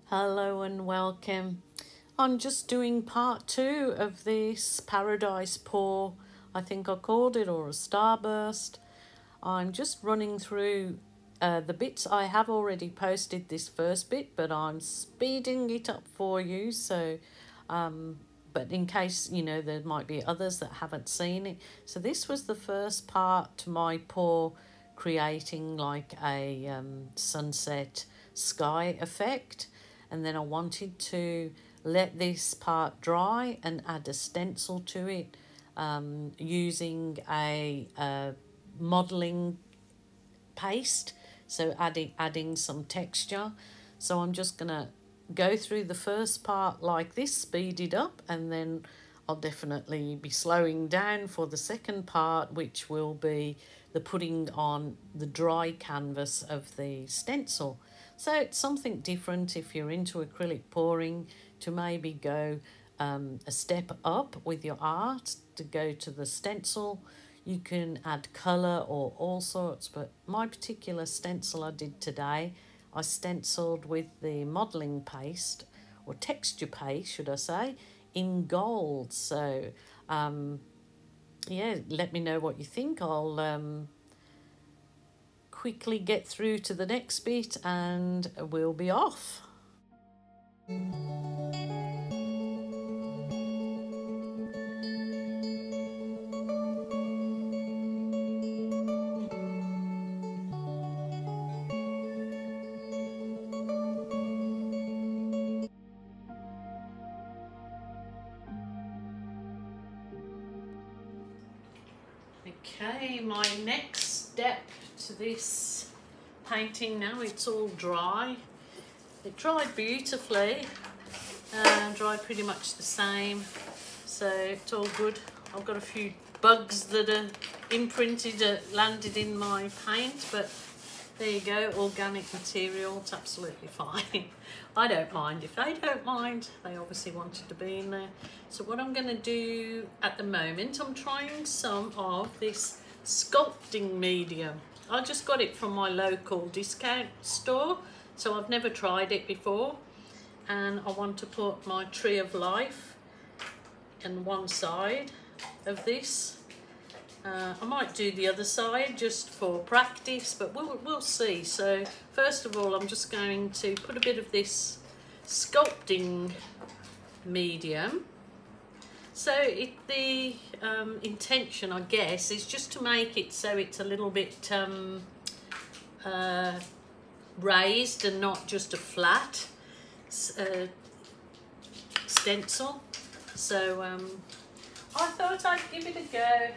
Hello and welcome. I'm just doing part 2 of this paradise pour, I think I called it, or a starburst. I'm just running through the bits. I have already posted this first bit, but I'm speeding it up for you. So, but in case, there might be others that haven't seen it. So this was the first part to my pour, creating like a sunset sky effect. And then I wanted to let this part dry and add a stencil to it using a modelling paste, so adding some texture. So I'm just going to go through the first part like this, speed it up, and then I'll definitely be slowing down for the second part, which will be the putting on the dry canvas of the stencil. So it's something different if you're into acrylic pouring, to maybe go a step up with your art, to go to the stencil. You can add colour or all sorts, but my particular stencil I did today, I stenciled with the modelling paste, or texture paste should I say, in gold. So yeah, let me know what you think. I'll quickly get through to the next bit and we'll be off. Okay, my next step to this painting, now it's all dry. It dried beautifully, dried pretty much the same, so it's all good. I've got a few bugs that are imprinted, landed in my paint, but there you go, organic material, it's absolutely fine. I don't mind if they don't mind, they obviously wanted to be in there. So what I'm going to do at the moment, I'm trying some of this sculpting medium. I just got it from my local discount store, so I've never tried it before, and I want to put my tree of life on one side of this. I might do the other side just for practice, but we'll see. So first of all, I'm just going to put a bit of this sculpting medium. So the intention, I guess, is just to make it so it's a little bit raised and not just a flat stencil. So I thought I'd give it a go,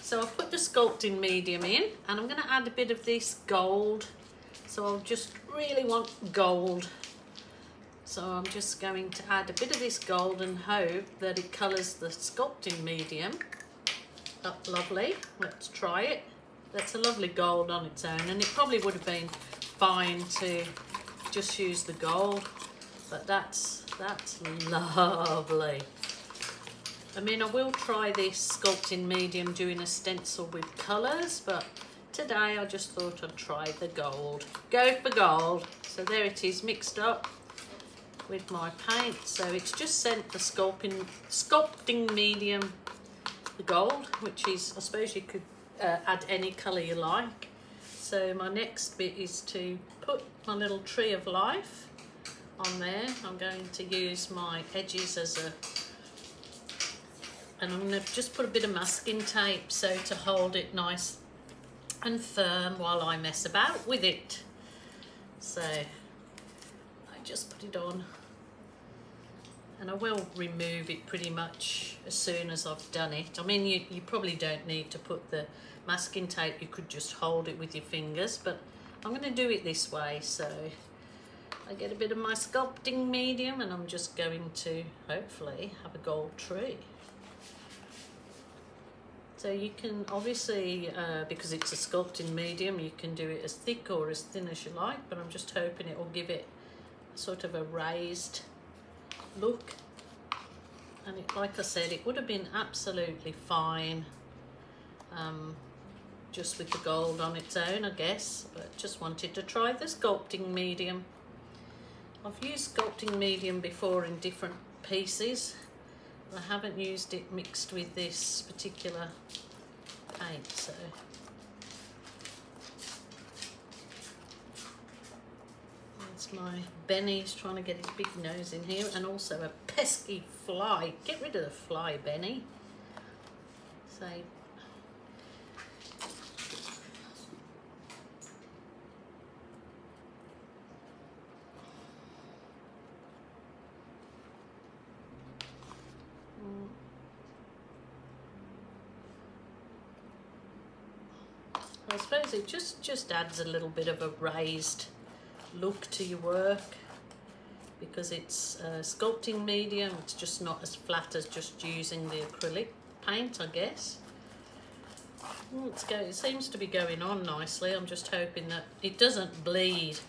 So I've put the sculpting medium in, and I'm going to add a bit of this gold. So I'll just really want gold. So I'm just going to add a bit of this gold and hope that it colours the sculpting medium up lovely. Let's try it. That's a lovely gold on its own, and it probably would have been fine to just use the gold, but that's lovely. I mean, I will try this sculpting medium doing a stencil with colours, but today I just thought I'd try the gold. Go for gold. So there it is, mixed up with my paint. So it's just sent the sculpting medium, the gold, which is, I suppose you could add any colour you like. So my next bit is to put my little tree of life on there. I'm going to use my edges as a, and I'm going to just put a bit of masking tape so to hold it nice and firm while I mess about with it. So I just put it on, and I will remove it pretty much as soon as I've done it. I mean, you probably don't need to put the masking tape, you could just hold it with your fingers, but I'm going to do it this way. So I get a bit of my sculpting medium, and I'm just going to hopefully have a gold tree. So you can obviously, because it's a sculpting medium, you can do it as thick or as thin as you like, but I'm just hoping it will give it sort of a raised look. And like I said, it would have been absolutely fine just with the gold on its own, I guess, but just wanted to try the sculpting medium. I've used sculpting medium before in different pieces. I haven't used it mixed with this particular paint, so that's my Benny's trying to get his big nose in here, and also a pesky fly. Get rid of the fly, Benny. So I suppose it just adds a little bit of a raised look to your work, because it's sculpting medium. It's just not as flat as just using the acrylic paint, I guess. It seems to be going on nicely. I'm just hoping that it doesn't bleed.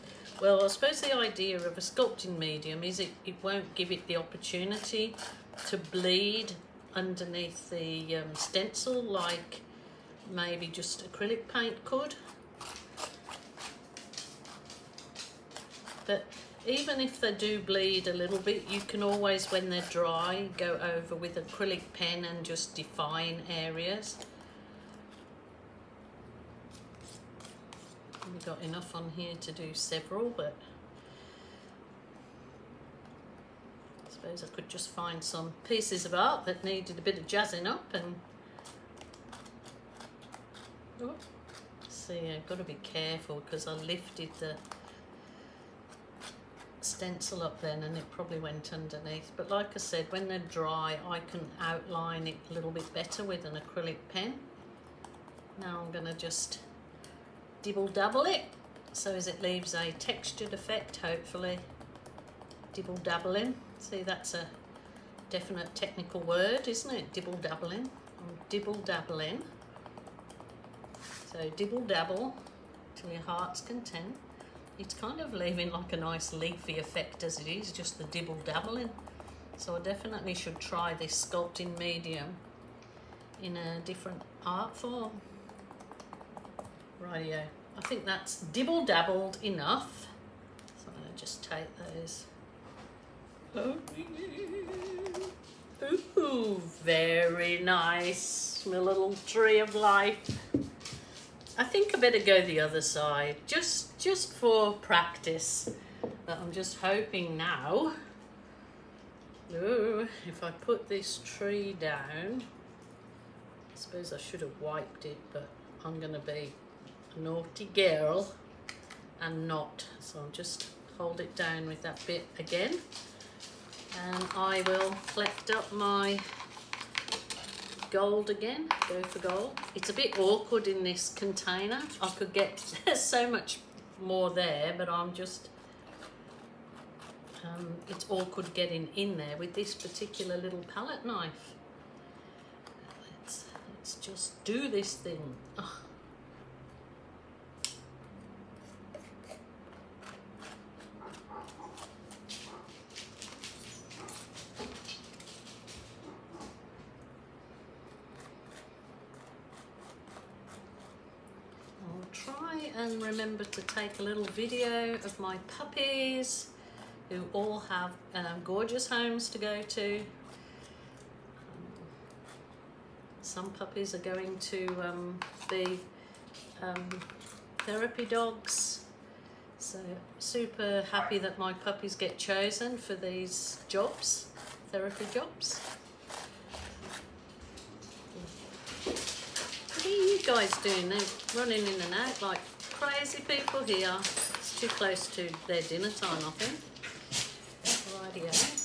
Well, I suppose the idea of a sculpting medium is it won't give it the opportunity to bleed underneath the stencil like maybe just acrylic paint could. But even if they do bleed a little bit, you can always, when they're dry, go over with acrylic pen and just define areas. We've got enough on here to do several, but I suppose I could just find some pieces of art that needed a bit of jazzing up and see, I've got to be careful because I lifted the stencil up then and it probably went underneath. But like I said, when they're dry, I can outline it a little bit better with an acrylic pen. Now I'm going to just dibble dabble it so as it leaves a textured effect, hopefully. Dibble dabbling. See, that's a definite technical word, isn't it? Dibble dabbling. I'm dibble dabbling. So dibble dabble till your heart's content. It's kind of leaving like a nice leafy effect as it is, just the dibble dabbling. So I definitely should try this sculpting medium in a different art form. Rightio. I think that's dibble dabbled enough. So I'm going to just take those. Ooh, very nice. My little tree of life. I think I better go the other side, just for practice. But I'm just hoping now, ooh, if I put this tree down, I suppose I should have wiped it, but I'm gonna be a naughty girl and not. So I'll just hold it down with that bit again. And I will collect up my gold again, go for gold. It's a bit awkward in this container. I could get so much more there, but I'm just, it's awkward getting in there with this particular little palette knife. Let's just do this thing. Ugh. And remember to take a little video of my puppies, who all have gorgeous homes to go to. Some puppies are going to be therapy dogs, so super happy that my puppies get chosen for these jobs, therapy jobs. What are you guys doing? They're running in and out like crazy people here. It's too close to their dinner time, I think. Rightio.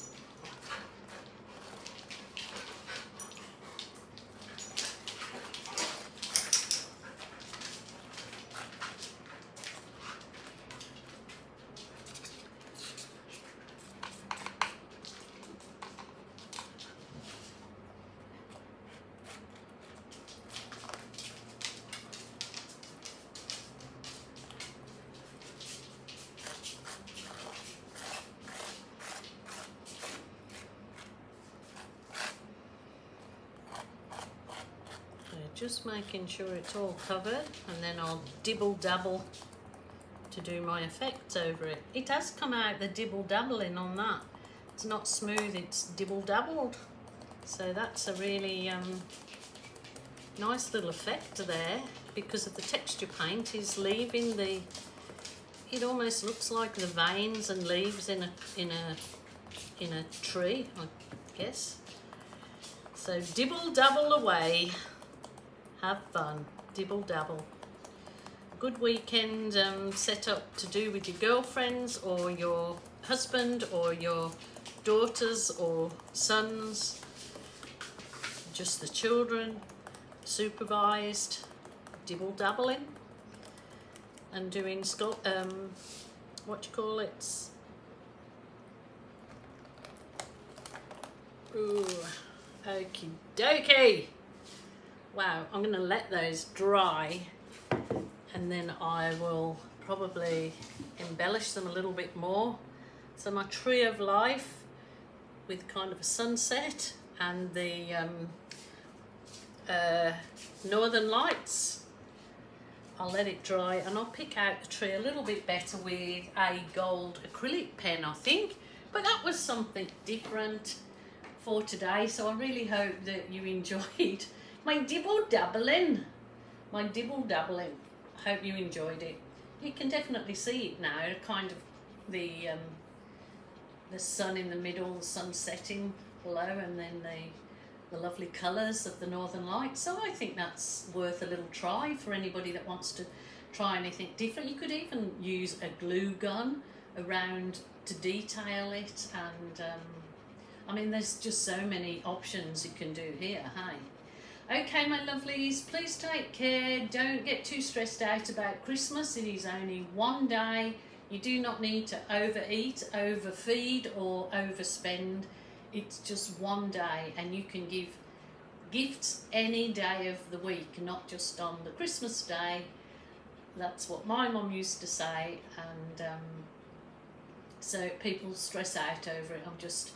Just making sure it's all covered, and then I'll dibble dabble to do my effects over it. It has come out the dibble-dabbling on that. It's not smooth, it's dibble-dabbled. So that's a really nice little effect there, because of the texture paint is leaving the, it almost looks like the veins and leaves in a tree, I guess. So dibble dabble away, have fun, dibble dabble. Good weekend set up to do with your girlfriends or your husband or your daughters or sons, just the children, supervised dibble dabbling and doing what you call it, ooh, okie dokie. Wow, I'm gonna let those dry and then I will probably embellish them a little bit more. So my tree of life with kind of a sunset and the northern lights. I'll let it dry and I'll pick out the tree a little bit better with a gold acrylic pen, I think. But that was something different for today, so I really hope that you enjoyed my dibble dabbling. Hope you enjoyed it. You can definitely see it now, kind of the sun in the middle, the sun setting below, and then the lovely colours of the northern lights. So I think that's worth a little try for anybody that wants to try anything different. You could even use a glue gun around to detail it, and I mean, there's just so many options you can do here, hey? Okay, my lovelies, please take care. Don't get too stressed out about Christmas. It is only one day. You do not need to overeat, overfeed or overspend. It's just one day, and you can give gifts any day of the week, not just on the Christmas day. That's what my mum used to say, and so people stress out over it. I'm just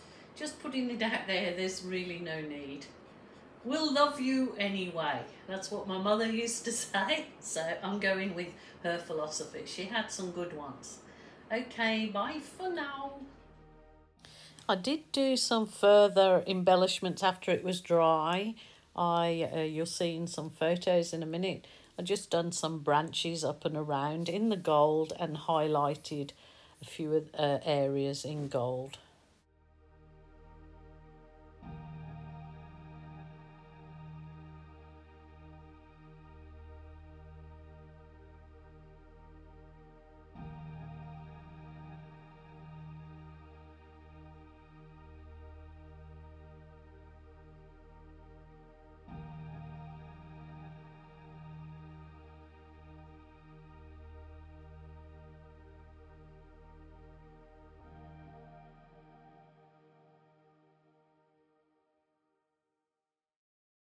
putting it out there. There's really no need. We'll love you anyway. That's what my mother used to say, so I'm going with her philosophy. She had some good ones. Okay, bye for now. I did do some further embellishments after it was dry. You'll see in some photos in a minute. I just done some branches up and around in the gold and highlighted a few areas in gold.